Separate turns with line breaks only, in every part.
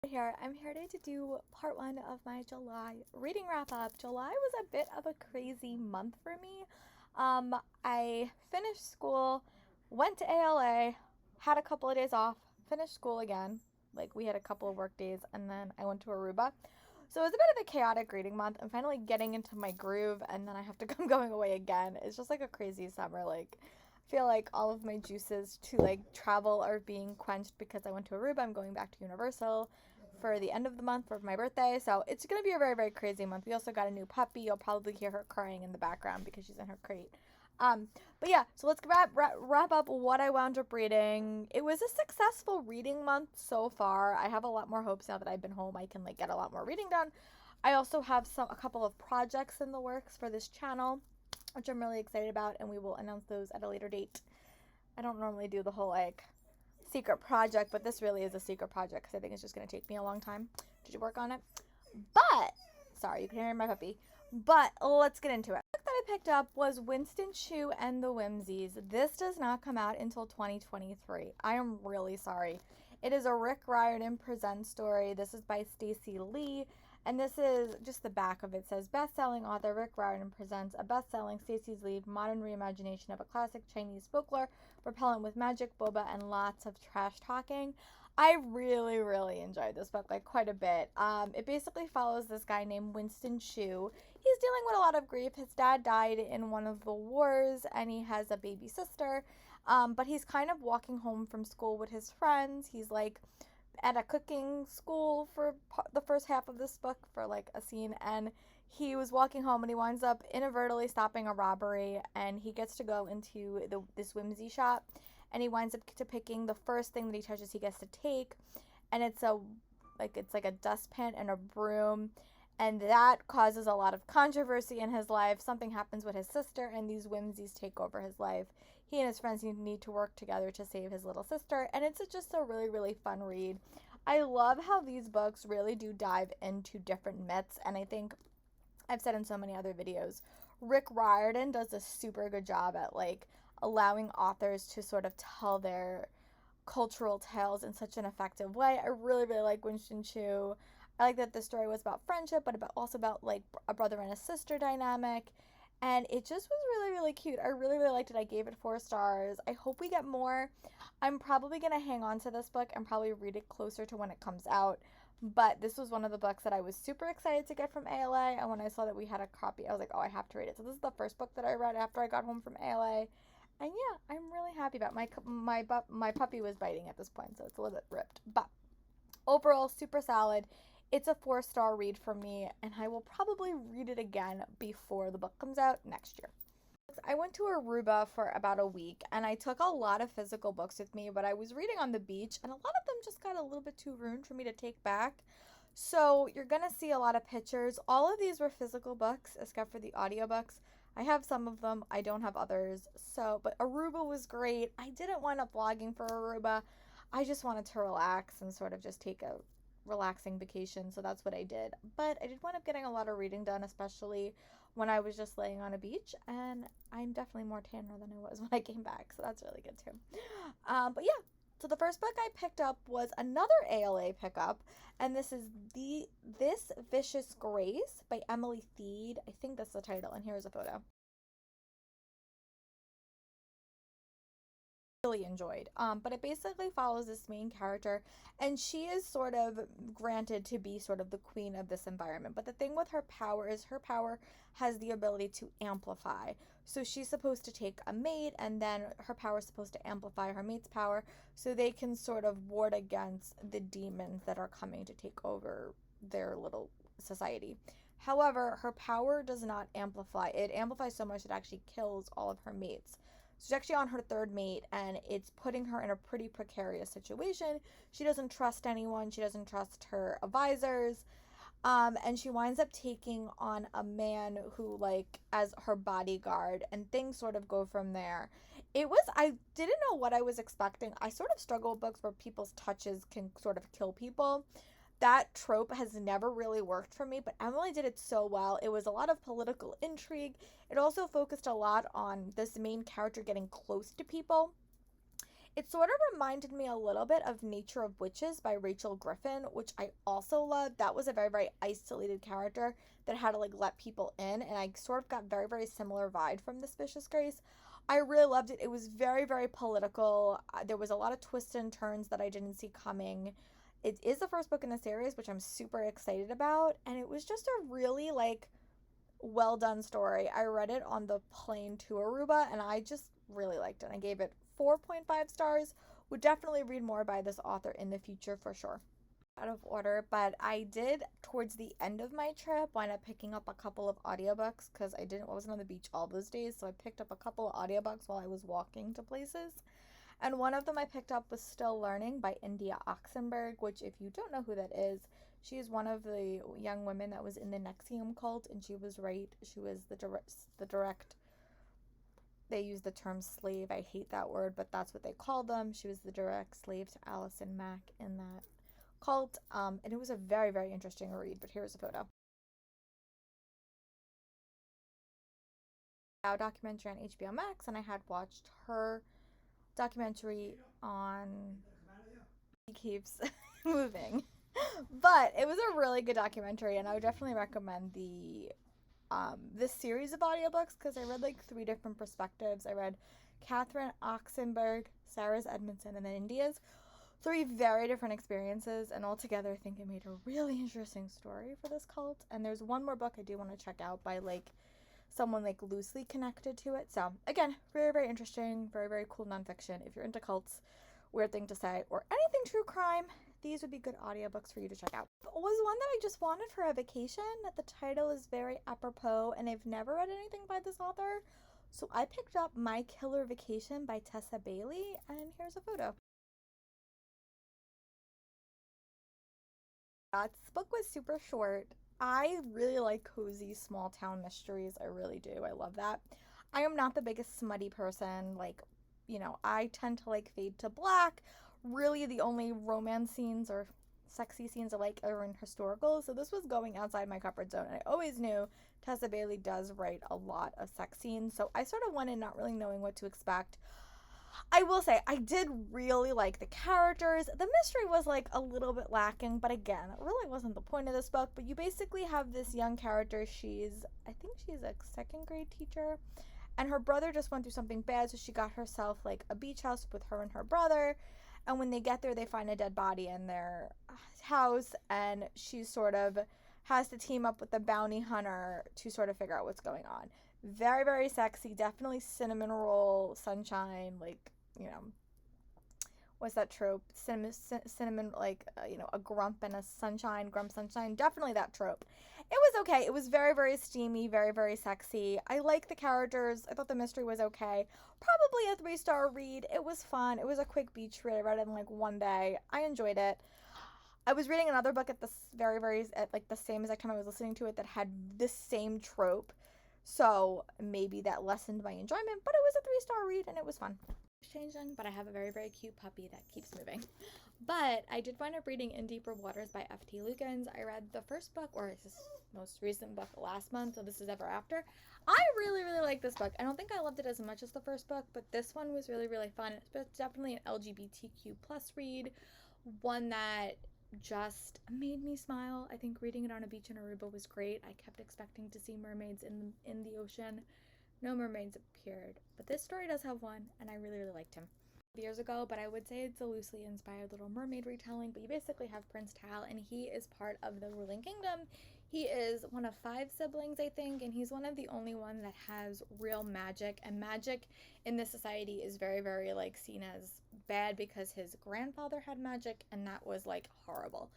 Here. I'm here today to do part one of my July reading wrap up. July was a bit of a crazy month for me. I finished school, went to ALA, had a couple of days off, finished school again. Like we had a couple of work days, and then I went to Aruba. So it was a bit of a chaotic reading month. I'm finally getting into my groove, and then I have to come going away again. It's just like a crazy summer. Like I feel like all of my juices to like travel are being quenched because I went to Aruba. I'm going back to Universal for the end of the month for my birthday. So it's going to be a very, very crazy month. We also got a new puppy. You'll probably hear her crying in the background because she's in her crate. But yeah, so let's wrap up what I wound up reading. It was a successful reading month so far. I have a lot more hopes now that I've been home. I can like get a lot more reading done. I also have a couple of projects in the works for this channel, which I'm really excited about, and we will announce those at a later date. I don't normally do the whole like secret project, but this really is a secret project because I think it's just going to take me a long time to work on it. But, sorry, you can hear my puppy. But let's get into it. The book that I picked up was Winston Chu and the Whimsies. This does not come out until 2023. I am really sorry. It is a Rick Riordan Presents story. This is by Stacey Lee. And this is just the back of it. It says, best-selling author Rick Riordan presents a best-selling Stacey Lee modern reimagination of a classic Chinese folklore, repellent with magic, boba, and lots of trash talking. I really, really enjoyed this book, like quite a bit. It basically follows this guy named Winston Chu. He's dealing with a lot of grief. His dad died in one of the wars, and he has a baby sister. But he's kind of walking home from school with his friends. He's like at a cooking school for the first half of this book for like a scene, and he was walking home and he winds up inadvertently stopping a robbery, and he gets to go into this whimsy shop, and he winds up to picking the first thing that he touches he gets to take, and it's like a dustpan and a broom, and that causes a lot of controversy in his life. Something happens with his sister, and these whimsies take over his life. He and his friends need to work together to save his little sister, and it's just a really, really fun read. I love how these books really do dive into different myths, and I think I've said in so many other videos, Rick Riordan does a super good job at like allowing authors to sort of tell their cultural tales in such an effective way. I really, really like Winston Chu. I like that the story was about friendship, but also about like a brother and a sister dynamic. And it just was really, really cute. I really, really liked it. I gave it 4 stars. I hope we get more. I'm probably going to hang on to this book and probably read it closer to when it comes out. But this was one of the books that I was super excited to get from ALA. And when I saw that we had a copy, I was like, oh, I have to read it. So this is the first book that I read after I got home from ALA. And yeah, I'm really happy about it. My puppy was biting at this point, so it's a little bit ripped. But overall, super solid. It's a 4-star read for me, and I will probably read it again before the book comes out next year. I went to Aruba for about a week, and I took a lot of physical books with me, but I was reading on the beach, and a lot of them just got a little bit too ruined for me to take back. So you're going to see a lot of pictures. All of these were physical books, except for the audiobooks. I have some of them. I don't have others. But Aruba was great. I didn't wind up vlogging for Aruba. I just wanted to relax and sort of just take a relaxing vacation, so that's what I did. But I did wind up getting a lot of reading done, especially when I was just laying on a beach, and I'm definitely more tanner than I was when I came back, so that's really good too. But yeah, so the first book I picked up was another ALA pickup, and this is This Vicious Grace by Emily Theed. I think that's the title, and here's a photo. Really enjoyed. But it basically follows this main character, and she is sort of granted to be sort of the queen of this environment. But the thing with her power is her power has the ability to amplify. So she's supposed to take a mate, and then her power is supposed to amplify her mate's power, so they can sort of ward against the demons that are coming to take over their little society. However, her power does not amplify. It amplifies so much it actually kills all of her mates. She's actually on her 3rd mate, and it's putting her in a pretty precarious situation. She doesn't trust anyone. She doesn't trust her advisors. And she winds up taking on a man who, like, as her bodyguard, and things sort of go from there. I didn't know what I was expecting. I sort of struggle with books where people's touches can sort of kill people. That trope has never really worked for me, but Emily did it so well. It was a lot of political intrigue. It also focused a lot on this main character getting close to people. It sort of reminded me a little bit of Nature of Witches by Rachel Griffin, which I also loved. That was a very, very isolated character that had to like let people in, and I sort of got very, very similar vibe from This Vicious Grace. I really loved it. It was very, very political. There was a lot of twists and turns that I didn't see coming. It is the first book in the series, which I'm super excited about, and it was just a really like well done story. I read it on the plane to Aruba, and I just really liked it. I gave it 4.5 stars. Would definitely read more by this author in the future for sure. Out of order, but I did towards the end of my trip wind up picking up a couple of audiobooks because I wasn't on the beach all those days, so I picked up a couple of audiobooks while I was walking to places. And one of them I picked up was Still Learning by India Oxenberg, which if you don't know who that is, she is one of the young women that was in the Nexium cult, and she was the direct, they use the term slave. I hate that word, but that's what they called them. She was the direct slave to Allison Mack in that cult, and it was a very, very interesting read, but here's a photo. Now documentary on HBO Max, and I had watched her documentary on He Keeps Moving. But it was a really good documentary, and I would definitely recommend this series of audiobooks because I read like 3 different perspectives. I read Catherine Oxenberg, Sarah's Edmondson, and then India's. 3 very different experiences, and altogether I think it made a really interesting story for this cult. And there's one more book I do want to check out by like someone like loosely connected to it. So again, very, very interesting, very, very cool nonfiction. If you're into cults, weird thing to say, or anything true crime, these would be good audiobooks for you to check out. It was one that I just wanted for a vacation. The title is very apropos, and I've never read anything by this author. So I picked up My Killer Vacation by Tessa Bailey, and here's a photo. This book was super short. I really like cozy small town mysteries. I really do. I love that. I am not the biggest smutty person. Like, I tend to like fade to black. Really, the only romance scenes or sexy scenes I like are in historical. So this was going outside my comfort zone. And I always knew Tessa Bailey does write a lot of sex scenes. So I sort of went in not really knowing what to expect. I will say, I did really like the characters. The mystery was like a little bit lacking, but again, it really wasn't the point of this book. But you basically have this young character. I think she's a 2nd grade teacher, and her brother just went through something bad, so she got herself like a beach house with her and her brother. And when they get there, they find a dead body in their house, and she sort of has to team up with the bounty hunter to sort of figure out what's going on. Very, very sexy. Definitely cinnamon roll, sunshine, like, what's that trope? Cinnamon, like, a grump and a grump sunshine. Definitely that trope. It was okay. It was very, very steamy, very, very sexy. I like the characters. I thought the mystery was okay. Probably a 3-star read. It was fun. It was a quick beach read. I read it in like one day. I enjoyed it. I was reading another book at the same exact time I was listening to it that had this same trope. So maybe that lessened my enjoyment, but it was a 3-star read and it was fun. Changing, but I have a very, very cute puppy that keeps moving. But I did wind up reading In Deeper Waters by F.T. Lukens. I read the first book, or his most recent book, last month, so this is Ever After. I really, really like this book. I don't think I loved it as much as the first book, but this one was really, really fun. It's definitely an LGBTQ plus read, one that just made me smile. I think reading it on a beach in Aruba was great. I kept expecting to see mermaids in the ocean. No mermaids appeared, but this story does have one, and I really, really liked him. Years ago, but I would say it's a loosely inspired Little Mermaid retelling. But you basically have Prince Tal, and he is part of the ruling kingdom. He is one of 5 siblings, I think, and he's one of the only one that has real magic. And magic in this society is very, very like seen as bad because his grandfather had magic, and that was like horrible.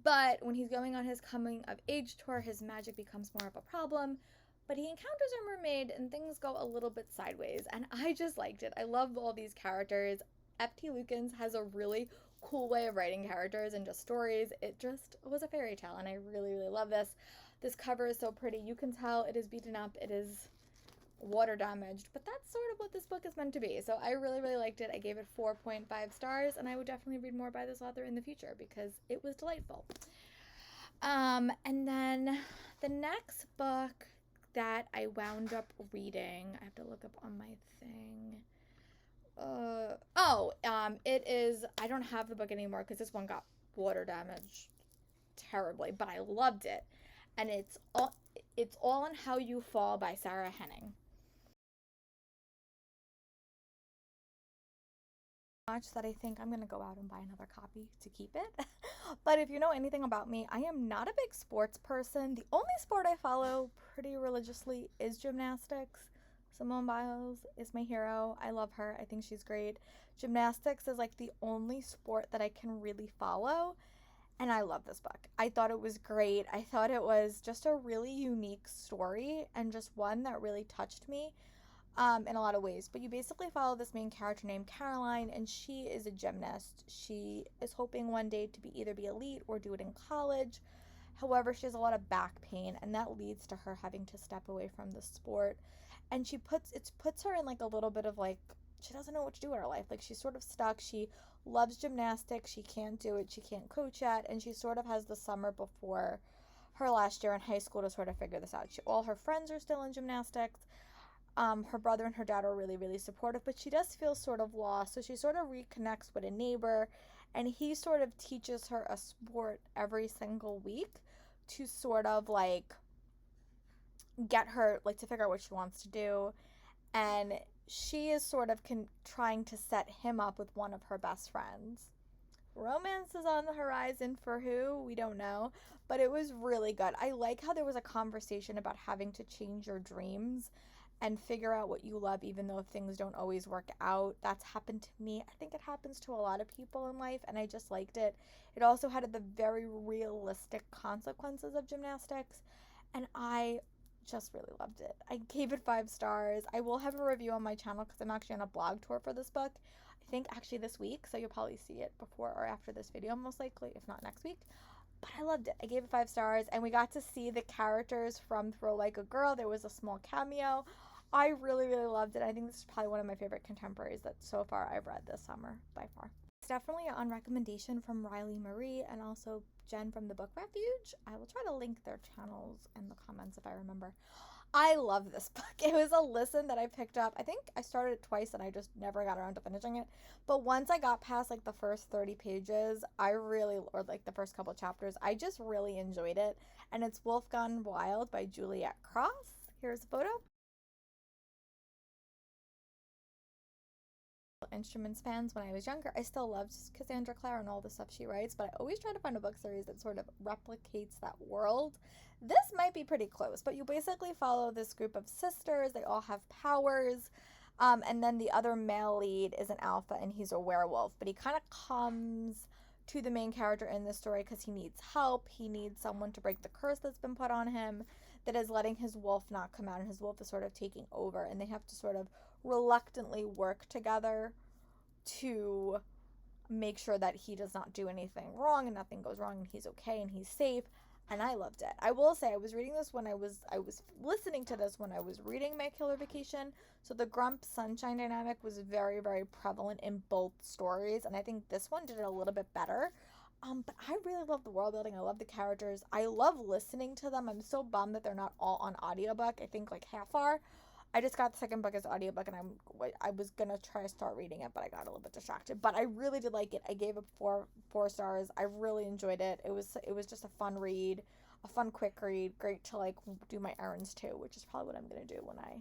But when he's going on his coming of age tour, his magic becomes more of a problem. But he encounters a mermaid and things go a little bit sideways, and I just liked it. I love all these characters. F.T. Lukens has a really cool way of writing characters and just stories. It just was a fairy tale, and I really, really love this. This cover is so pretty. You can tell it is beaten up. It is water damaged, but that's sort of what this book is meant to be. So I really, really liked it. I gave it 4.5 stars, and I would definitely read more by this author in the future because it was delightful. And then the next book that I wound up reading, I have to look up on my thing, It is, I don't have the book anymore because this one got water damage terribly, but I loved it. And it's all in How You Fall by Sarah Henning. Much that I think I'm gonna go out and buy another copy to keep it. But if you know anything about me, I am not a big sports person. The only sport I follow pretty religiously is gymnastics. Simone Biles is my hero. I love her. I think she's great. Gymnastics is like the only sport that I can really follow. And I love this book. I thought it was great. I thought it was just a really unique story and just one that really touched me in a lot of ways. But you basically follow this main character named Caroline, and she is a gymnast. She is hoping one day to either be elite or do it in college. However, she has a lot of back pain, and that leads to her having to step away from the sport. And puts her in like a little bit of like, she doesn't know what to do in her life. Like, she's sort of stuck. She loves gymnastics. She can't do it. She can't coach yet, and she sort of has the summer before her last year in high school to sort of figure this out. All her friends are still in gymnastics. Her brother and her dad are really, really supportive, but she does feel sort of lost. So she sort of reconnects with a neighbor, and he sort of teaches her a sport every single week to sort of like get her like to figure out what she wants to do. And she is sort of trying to set him up with one of her best friends. Romance is on the horizon for who? We don't know. But it was really good. I like how there was a conversation about having to change your dreams and figure out what you love even though things don't always work out. That's happened to me. I think it happens to a lot of people in life, and I just liked it. It also had the very realistic consequences of gymnastics, and I just really loved it. I gave it 5 stars. I will have a review on my channel because I'm actually on a blog tour for this book. I think actually this week, so you'll probably see it before or after this video, most likely, if not next week. But I loved it. I gave it 5 stars, and we got to see the characters from Throw Like a Girl. There was a small cameo. I really, really loved it. I think this is probably one of my favorite contemporaries that so far I've read this summer, by far. It's definitely on recommendation from Riley Marie and also Jen from the Book Refuge. I will try to link their channels in the comments if I remember. I love this book. It was a listen that I picked up. I think I started it twice and I just never got around to finishing it. But once I got past like the first 30 pages, or like the first couple chapters, I just really enjoyed it. And it's Wolf Gone Wild by Juliet Cross. Here's a photo. Instruments fans when I was younger. I still loved Cassandra Clare and all the stuff she writes, but I always try to find a book series that sort of replicates that world. This might be pretty close, but you basically follow this group of sisters. They all have powers, and then the other male lead is an alpha, and he's a werewolf, but he kind of comes to the main character in this story because he needs help. He needs someone to break the curse that's been put on him that is letting his wolf not come out, and his wolf is sort of taking over, and they have to sort of reluctantly work together to make sure that he does not do anything wrong and nothing goes wrong and he's okay and he's safe. And I loved it. I will say I was reading this when I was listening to this when I was reading My Killer Vacation. So the Grump Sunshine dynamic was very, very prevalent in both stories, and I think this one did it a little bit better. But I really love the world building. I love the characters. I love listening to them. I'm so bummed that they're not all on audiobook. I think like half are. I just got the second book as audiobook, and I was gonna try to start reading it, but I got a little bit distracted. But I really did like it. I gave it four stars. I really enjoyed it. It was just a fun read, a fun quick read. Great to like do my errands too, which is probably what I'm gonna do when I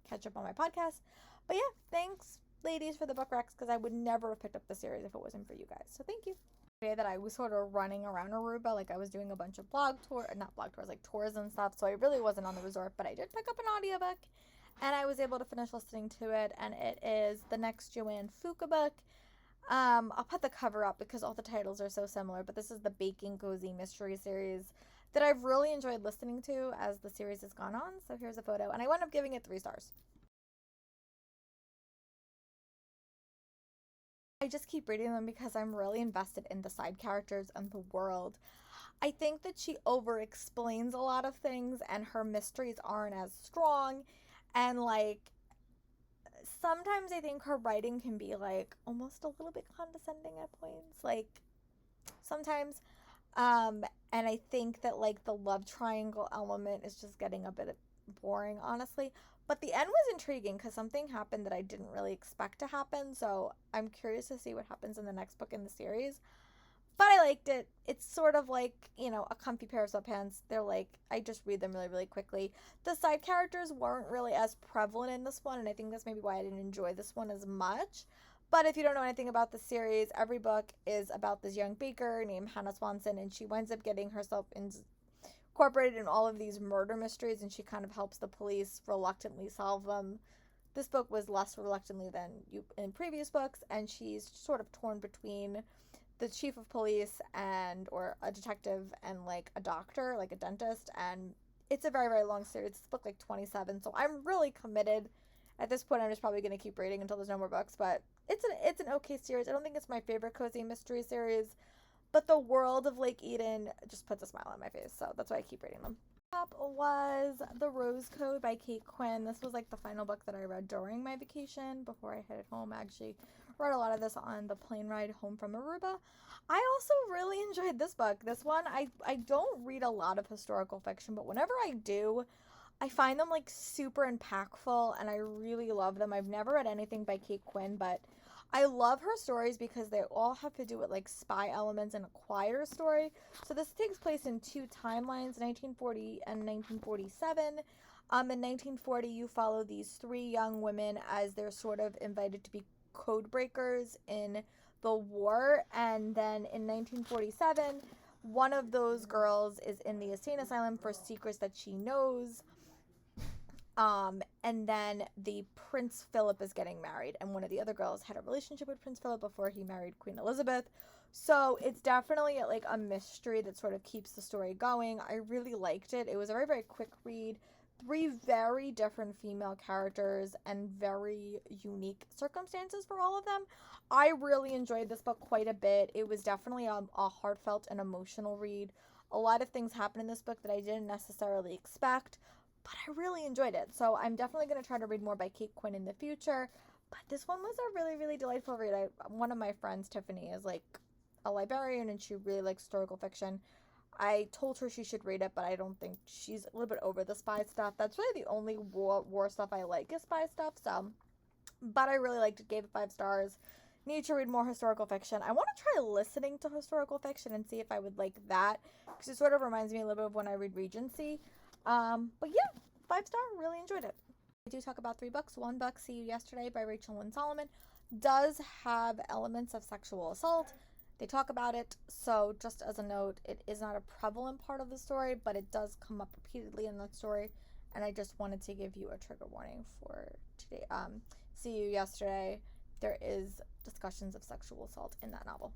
catch up on my podcast. But yeah, thanks ladies for the book recs, because I would never have picked up the series if it wasn't for you guys. So thank you. Day that I was sort of running around Aruba, like I was doing a bunch of not blog tours, like tours and stuff, so I really wasn't on the resort, but I did pick up an audiobook, and I was able to finish listening to it, and it is the next Joanne Fuca book. I'll put the cover up because all the titles are so similar, but this is the Baking Cozy Mystery series that I've really enjoyed listening to as the series has gone on, so here's a photo, and I wound up giving it 3 stars. I just keep reading them because I'm really invested in the side characters and the world. I think that she over explains a lot of things and her mysteries aren't as strong, and like sometimes I think her writing can be like almost a little bit condescending at points, like sometimes. And I think that like the love triangle element is just getting a bit boring, honestly. But the end was intriguing because something happened that I didn't really expect to happen. So I'm curious to see what happens in the next book in the series. But I liked it. It's sort of like, a comfy pair of sweatpants. They're like, I just read them really, really quickly. The side characters weren't really as prevalent in this one, and I think that's maybe why I didn't enjoy this one as much. But if you don't know anything about the series, every book is about this young baker named Hannah Swanson, and she winds up getting herself incorporated in all of these murder mysteries, and she kind of helps the police reluctantly solve them. This book was less reluctantly than in previous books, and she's sort of torn between the chief of police or a detective and like a doctor, like a dentist, and it's a very, very long series. It's book like 27, so I'm really committed. At this point, I'm just probably going to keep reading until there's no more books, but it's an okay series. I don't think it's my favorite cozy mystery series, but the world of Lake Eden just puts a smile on my face, so that's why I keep reading them. Up was The Rose Code by Kate Quinn. This was like the final book that I read during my vacation before I headed home. I actually read a lot of this on the plane ride home from Aruba. I also really enjoyed this book. This one, I don't read a lot of historical fiction, but whenever I do, I find them like super impactful and I really love them. I've never read anything by Kate Quinn, but I love her stories because they all have to do with like spy elements and a quieter story. So this takes place in two timelines, 1940 and 1947. In 1940, you follow these three young women as they're sort of invited to be code breakers in the war. And then in 1947, one of those girls is in the insane asylum for secrets that she knows. And then the Prince Philip is getting married, and one of the other girls had a relationship with Prince Philip before he married Queen Elizabeth. So it's definitely like a mystery that sort of keeps the story going. I really liked it. It was a very, very quick read. Three very different female characters and very unique circumstances for all of them. I really enjoyed this book quite a bit. It was definitely a heartfelt and emotional read. A lot of things happen in this book that I didn't necessarily expect, but I really enjoyed it. So I'm definitely going to try to read more by Kate Quinn in the future. But this one was a really, really delightful read. One of my friends, Tiffany, is like a librarian and she really likes historical fiction. I told her she should read it, but I don't think she's a little bit over the spy stuff. That's really the only war stuff I like is spy stuff. So, but I really liked it. Gave it 5 stars. Need to read more historical fiction. I want to try listening to historical fiction and see if I would like that, because it sort of reminds me a little bit of when I read Regency. But yeah, 5 star, really enjoyed it. I do talk about 3 books. One book, See You Yesterday by Rachel Lynn Solomon, does have elements of sexual assault. They talk about it, so just as a note, it is not a prevalent part of the story, but it does come up repeatedly in that story, and I just wanted to give you a trigger warning for today. See You Yesterday, there is discussions of sexual assault in that novel.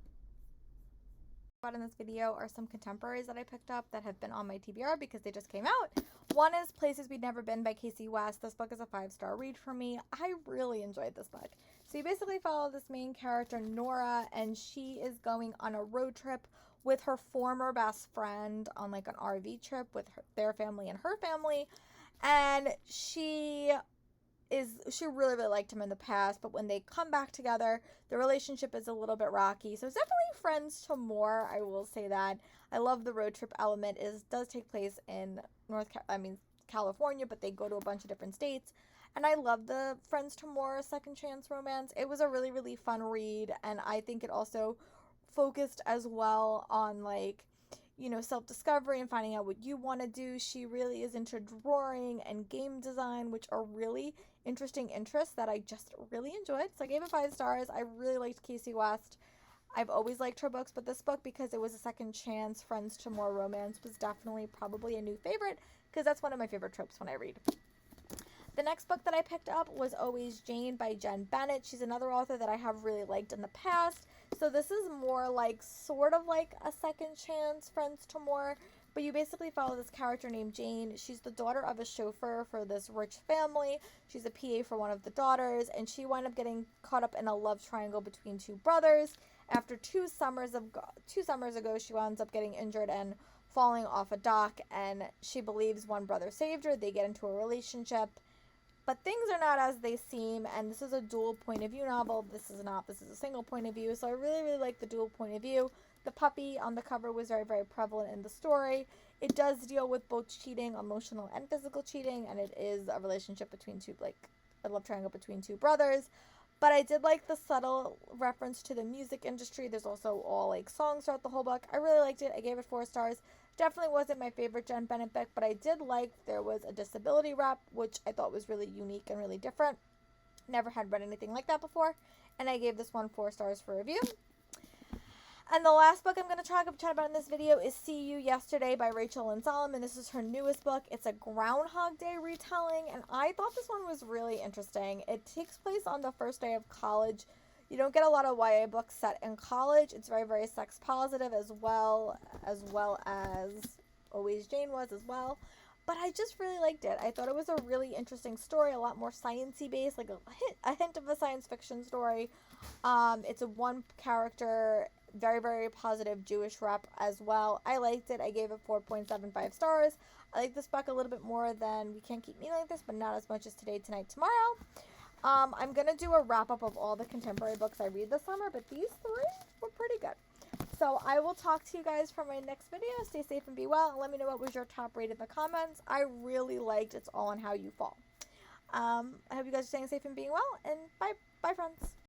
In this video are some contemporaries that I picked up that have been on my TBR because they just came out. One is Places We'd Never Been by Casey West. This book is a 5-star read for me. I really enjoyed this book. So you basically follow this main character, Nora, and she is going on a road trip with her former best friend on like an RV trip with their family and her family. And she really, really liked him in the past, but when they come back together, the relationship is a little bit rocky. So it's definitely friends to more, I will say that. I love the road trip element. It does take place in California, but they go to a bunch of different states. And I love the friends to more second chance romance. It was a really, really fun read, and I think it also focused as well on like, self-discovery and finding out what you want to do. She really is into drawing and game design, which are really interesting interests that I just really enjoyed. So I gave it 5 stars. I really liked Casey West. I've always liked her books, but this book, because it was a second chance friends to more romance, was definitely probably a new favorite, because that's one of my favorite tropes when I read. The next book that I picked up was Always Jane by Jen Bennett. She's another author that I have really liked in the past. So this is more like sort of like a second chance friends to more, but you basically follow this character named Jane. She's the daughter of a chauffeur for this rich family. She's a PA for one of the daughters, and she wound up getting caught up in a love triangle between 2 brothers. After 2 summers ago, she winds up getting injured and falling off a dock, and she believes one brother saved her. They get into a relationship, but things are not as they seem, and this is a dual point of view novel. This is a single point of view, so I really, really like the dual point of view. The puppy on the cover was very, very prevalent in the story. It does deal with both cheating, emotional and physical cheating, and it is a relationship between two, like a love triangle between two brothers. But I did like the subtle reference to the music industry. There's also all like songs throughout the whole book. I really liked it. I gave it 4 stars. Definitely wasn't my favorite Jen Bennett book, but I did like there was a disability rep, which I thought was really unique and really different. Never had read anything like that before. And I gave this one 4 stars for review. And the last book I'm going to chat about in this video is See You Yesterday by Rachel Lynn Solomon. This is her newest book. It's a Groundhog Day retelling, and I thought this one was really interesting. It takes place on the first day of college. You don't get a lot of YA books set in college. It's very, very sex positive as well as Always Jane was as well. But I just really liked it. I thought it was a really interesting story, a lot more sciencey based, like a hint of a science fiction story. It's a one character, very, very positive Jewish rep as well. I liked it. I gave it 4.75 stars. I like this book a little bit more than We Can't Keep Me Like This, but not as much as Today, Tonight, Tomorrow. I'm going to do a wrap-up of all the contemporary books I read this summer, but these 3 were pretty good. So I will talk to you guys for my next video. Stay safe and be well, and let me know what was your top rate in the comments. I really liked It's All in How You Fall. I hope you guys are staying safe and being well, and bye, friends.